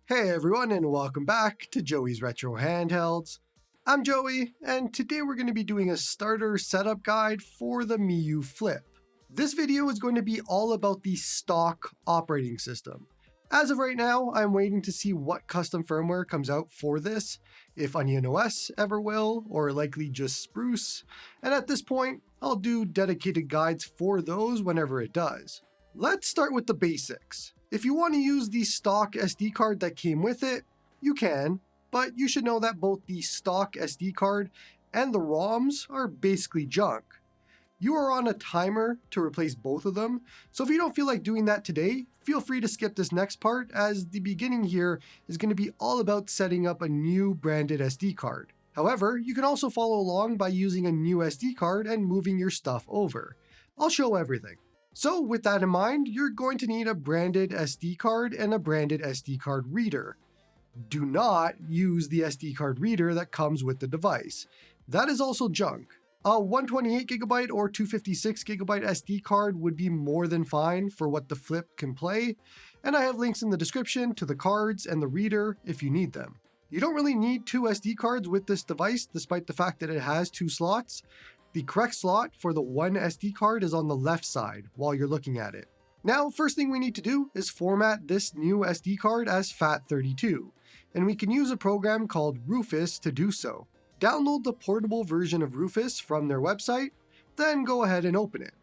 Hey everyone, and welcome back to Joey's Retro Handhelds. I'm Joey, and today we're going to be doing a starter setup guide for the Miyoo Flip. This video is going to be all about the stock operating system. As of right now, I'm waiting to see what custom firmware comes out for this, if Onion OS ever will, or likely just Spruce, and at this point, I'll do dedicated guides for those whenever it does. Let's start with the basics. If you want to use the stock SD card that came with it, you can, but you should know that both the stock SD card and the ROMs are basically junk. You are on a timer to replace both of them, so if you don't feel like doing that today, feel free to skip this next part, as the beginning here is going to be all about setting up a new branded SD card. However, you can also follow along by using a new SD card and moving your stuff over. I'll show everything. So with that in mind, you're going to need a branded SD card and a branded SD card reader. Do not use the SD card reader that comes with the device. That is also junk. A 128GB or 256GB SD card would be more than fine for what the Flip can play, and I have links in the description to the cards and the reader if you need them. You don't really need two SD cards with this device, despite the fact that it has two slots. The correct slot for the one SD card is on the left side while you're looking at it. Now, first thing we need to do is format this new SD card as FAT32, and we can use a program called Rufus to do so. Download the portable version of Rufus from their website, then go ahead and open it.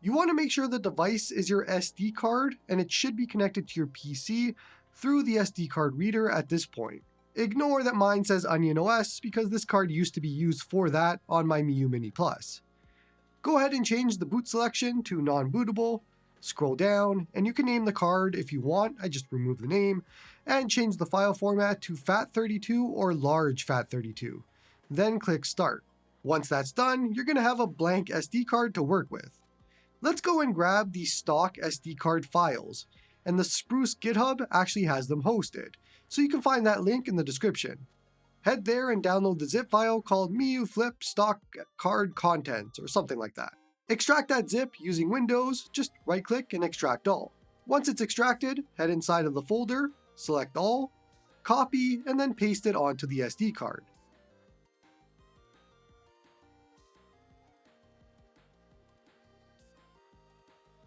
You want to make sure the device is your SD card, and it should be connected to your PC through the SD card reader at this point. Ignore that mine says Onion OS because this card used to be used for that on my Miyoo Mini Plus. Go ahead and change the boot selection to non-bootable, scroll down, and you can name the card if you want, I just removed the name, and change the file format to FAT32 or large FAT32. Then click Start. Once that's done, you're going to have a blank SD card to work with. Let's go and grab the stock SD card files, and the Spruce GitHub actually has them hosted, so you can find that link in the description. Head there and download the zip file called Miyoo Flip stock card contents or something like that. Extract that zip using Windows, just right click and extract all. Once it's extracted, head inside of the folder, select all, copy, and then paste it onto the SD card.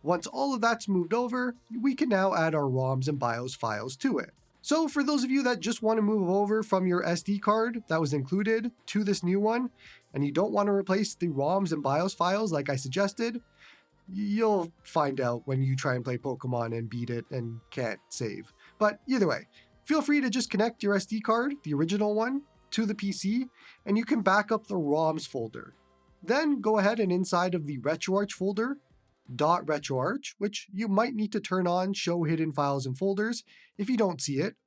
Once all of that's moved over, we can now add our ROMs and BIOS files to it. So for those of you that just want to move over from your SD card that was included to this new one, and you don't want to replace the ROMs and BIOS files like I suggested, you'll find out when you try and play Pokemon and beat it and can't save. But either way, feel free to just connect your SD card, the original one, to the PC, and you can back up the ROMs folder. Then go ahead and inside of the RetroArch folder, .retroarch, which you might need to turn on show hidden files and folders if you don't see it,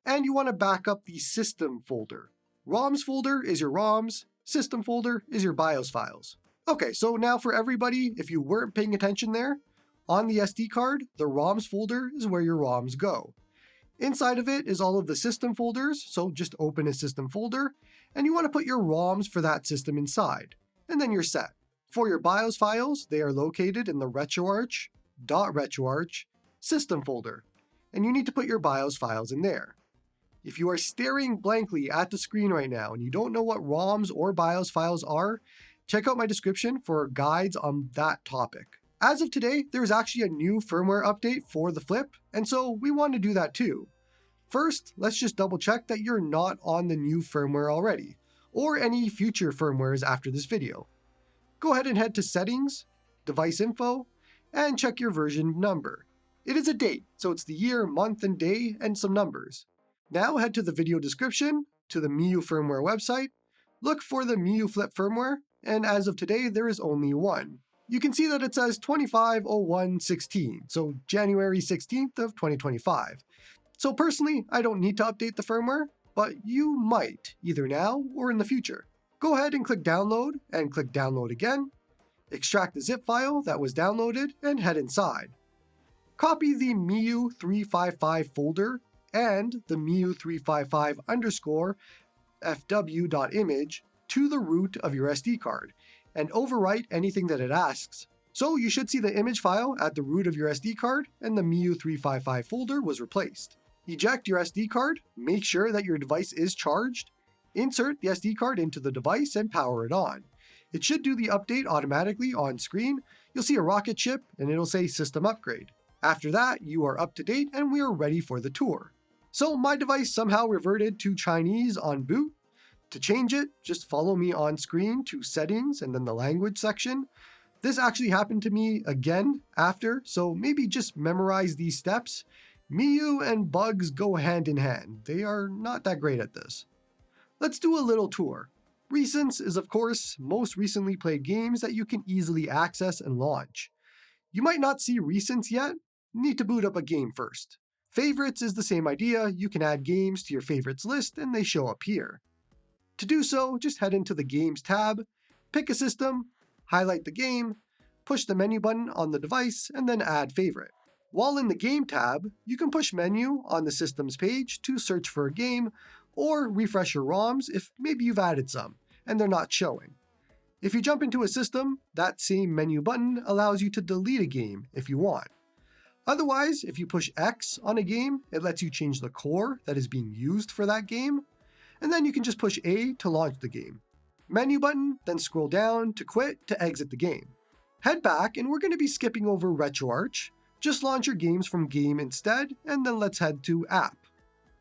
and you want to back up the system folder. ROMs folder is your ROMs, system folder is your BIOS files. Okay, so now for everybody, if you weren't paying attention there, on the SD card, the ROMs folder is where your ROMs go. Inside of it is all of the system folders, so just open a system folder, and you want to put your ROMs for that system inside, and then you're set. For your BIOS files, they are located in the RetroArch, .retroarch, system folder, and you need to put your BIOS files in there. If you are staring blankly at the screen right now and you don't know what ROMs or BIOS files are, check out my description for guides on that topic. As of today, there is actually a new firmware update for the Flip, and so we want to do that too. First, let's just double check that you're not on the new firmware already, or any future firmwares after this video. Go ahead and head to Settings, Device Info, and check your version number. It is a date, so it's the year, month, and day, and some numbers. Now head to the video description, to the Miyoo firmware website, look for the Miyoo Flip firmware, and as of today, there is only one. You can see that it says 25/01/16, so January 16th of 2025. So personally, I don't need to update the firmware, but you might, either now or in the future. Go ahead and click Download, and click Download again. Extract the zip file that was downloaded, and head inside. Copy the Miyoo 355 folder and the Miyoo 355 _ fw.image to the root of your SD card, and overwrite anything that it asks. So you should see the image file at the root of your SD card, and the Miyoo 355 folder was replaced. Eject your SD card, make sure that your device is charged, insert the SD card into the device and power it on. It should do the update automatically on screen. You'll see a rocket ship and it'll say system upgrade. After that, you are up to date and we are ready for the tour. So my device somehow reverted to Chinese on boot. To change it, just follow me on screen to settings and then the language section. This actually happened to me again after, so maybe just memorize these steps. Miyoo and bugs go hand in hand. They are not that great at this. Let's do a little tour. Recents is of course most recently played games that you can easily access and launch. You might not see recents yet, need to boot up a game first. Favorites is the same idea, you can add games to your favorites list and they show up here. To do so, just head into the Games tab, pick a system, highlight the game, push the menu button on the device, and then add favorite. While in the Game tab, you can push menu on the Systems page to search for a game, or refresh your ROMs if maybe you've added some, and they're not showing. If you jump into a system, that same menu button allows you to delete a game if you want. Otherwise, if you push X on a game, it lets you change the core that is being used for that game, and then you can just push A to launch the game. Menu button, then scroll down to quit to exit the game. Head back, and we're going to be skipping over RetroArch. Just launch your games from Game instead, and then let's head to App.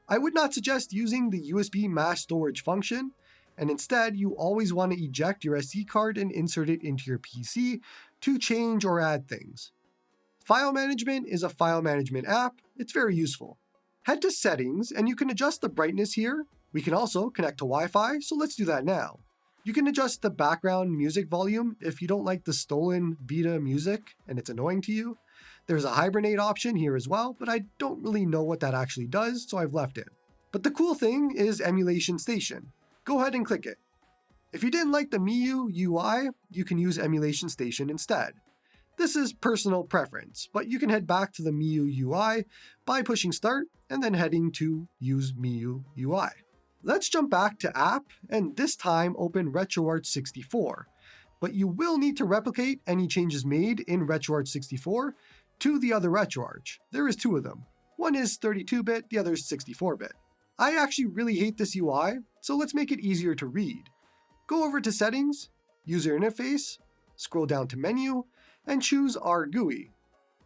I would not suggest using the USB mass storage function, and instead you always want to eject your SD card and insert it into your PC to change or add things. File Management is a file management app. It's very useful. Head to Settings, and you can adjust the brightness here. We can also connect to Wi-Fi, so let's do that now. You can adjust the background music volume if you don't like the stolen Vita music and it's annoying to you. There's a hibernate option here as well, but I don't really know what that actually does, so I've left it. But the cool thing is EmulationStation. Go ahead and click it. If you didn't like the Miyoo UI, you can use EmulationStation instead. This is personal preference, but you can head back to the Miyoo UI by pushing Start and then heading to Use Miyoo UI. Let's jump back to App and this time open RetroArch 64. But you will need to replicate any changes made in RetroArch 64 to the other RetroArch. There is two of them. One is 32-bit, the other is 64-bit. I actually really hate this UI, so let's make it easier to read. Go over to Settings, User Interface, scroll down to Menu, and choose our GUI.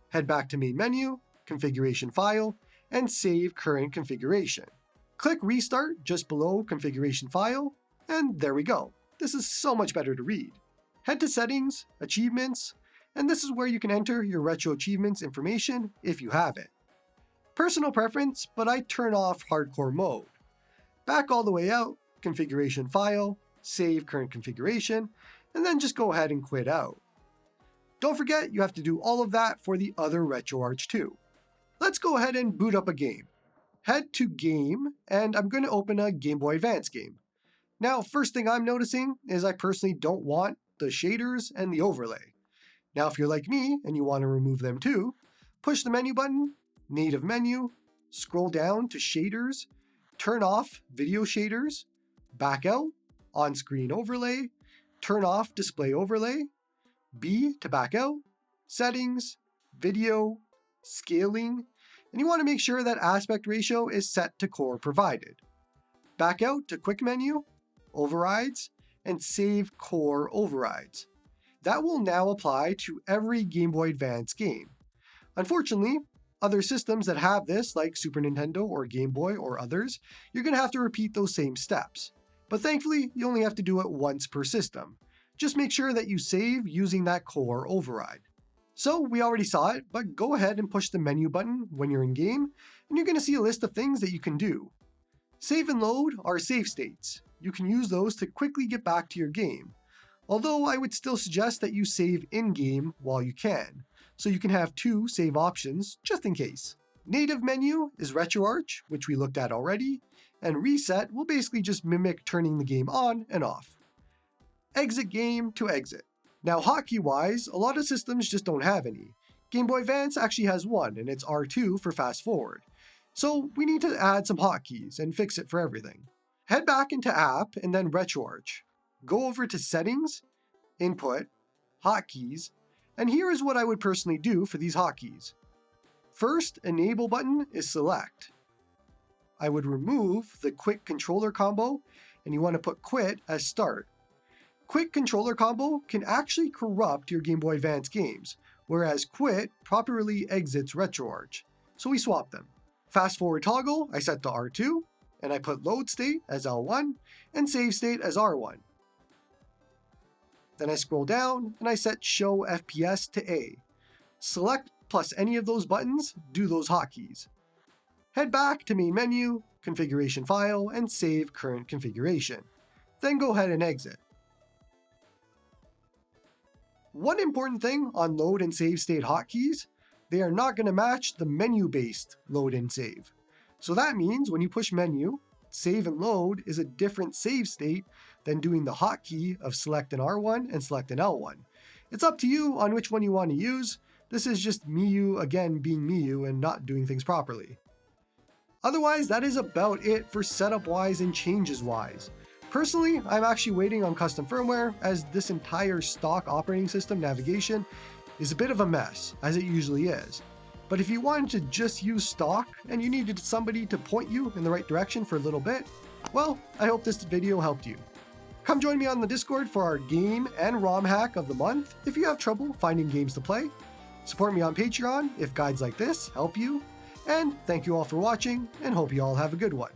Head back to Main Menu, Configuration File, and save current configuration. Click Restart just below Configuration File, and there we go. This is so much better to read. Head to Settings, Achievements, and this is where you can enter your Retro Achievements information if you have it. Personal preference, but I turn off Hardcore mode. Back all the way out, Configuration File, save current configuration, and then just go ahead and quit out. Don't forget, you have to do all of that for the other RetroArch too. Let's go ahead and boot up a game. Head to Game, and I'm going to open a Game Boy Advance game. Now, first thing I'm noticing is I personally don't want the shaders and the overlay. Now, if you're like me and you want to remove them too, push the menu button, Native Menu, scroll down to Shaders, turn off Video Shaders, back out, On-Screen Overlay, turn off Display Overlay, B to back out, Settings, Video, Scaling, and you want to make sure that aspect ratio is set to core provided. Back out to Quick Menu, Overrides, and Save Core Overrides. That will now apply to every Game Boy Advance game. Unfortunately, other systems that have this, like Super Nintendo or Game Boy or others, you're going to have to repeat those same steps. But thankfully, you only have to do it once per system. Just make sure that you save using that core override. So we already saw it, but go ahead and push the menu button when you're in game, and you're going to see a list of things that you can do. Save and load are save states. You can use those to quickly get back to your game. Although I would still suggest that you save in-game while you can, so you can have two save options just in case. Native menu is RetroArch, which we looked at already, and reset will basically just mimic turning the game on and off. Exit game to exit. Now hotkey-wise, a lot of systems just don't have any. Game Boy Advance actually has one, and it's R2 for fast forward. So we need to add some hotkeys and fix it for everything. Head back into App and then RetroArch. Go over to Settings, Input, Hotkeys, and here is what I would personally do for these hotkeys. First, Enable button is Select. I would remove the quick controller combo, and you want to put quit as start. Quick controller combo can actually corrupt your Game Boy Advance games, whereas quit properly exits RetroArch. So we swap them. Fast forward toggle, I set to R2, and I put load state as L1 and save state as R1. Then I scroll down and I set show FPS to A. Select plus any of those buttons, do those hotkeys. Head back to main menu, configuration file, and save current configuration. Then go ahead and exit. One important thing on load and save state hotkeys, they are not going to match the menu-based load and save. So that means when you push menu, save and load is a different save state than doing the hotkey of select an R1 and select an L1. It's up to you on which one you want to use. This is just Miyoo again being Miyoo and not doing things properly. Otherwise, that is about it for setup-wise and changes-wise. Personally, I'm actually waiting on custom firmware, as this entire stock operating system navigation is a bit of a mess, as it usually is. But if you wanted to just use stock and you needed somebody to point you in the right direction for a little bit, well, I hope this video helped you. Come join me on the Discord for our game and ROM hack of the month if you have trouble finding games to play. Support me on Patreon if guides like this help you. And thank you all for watching, and hope you all have a good one.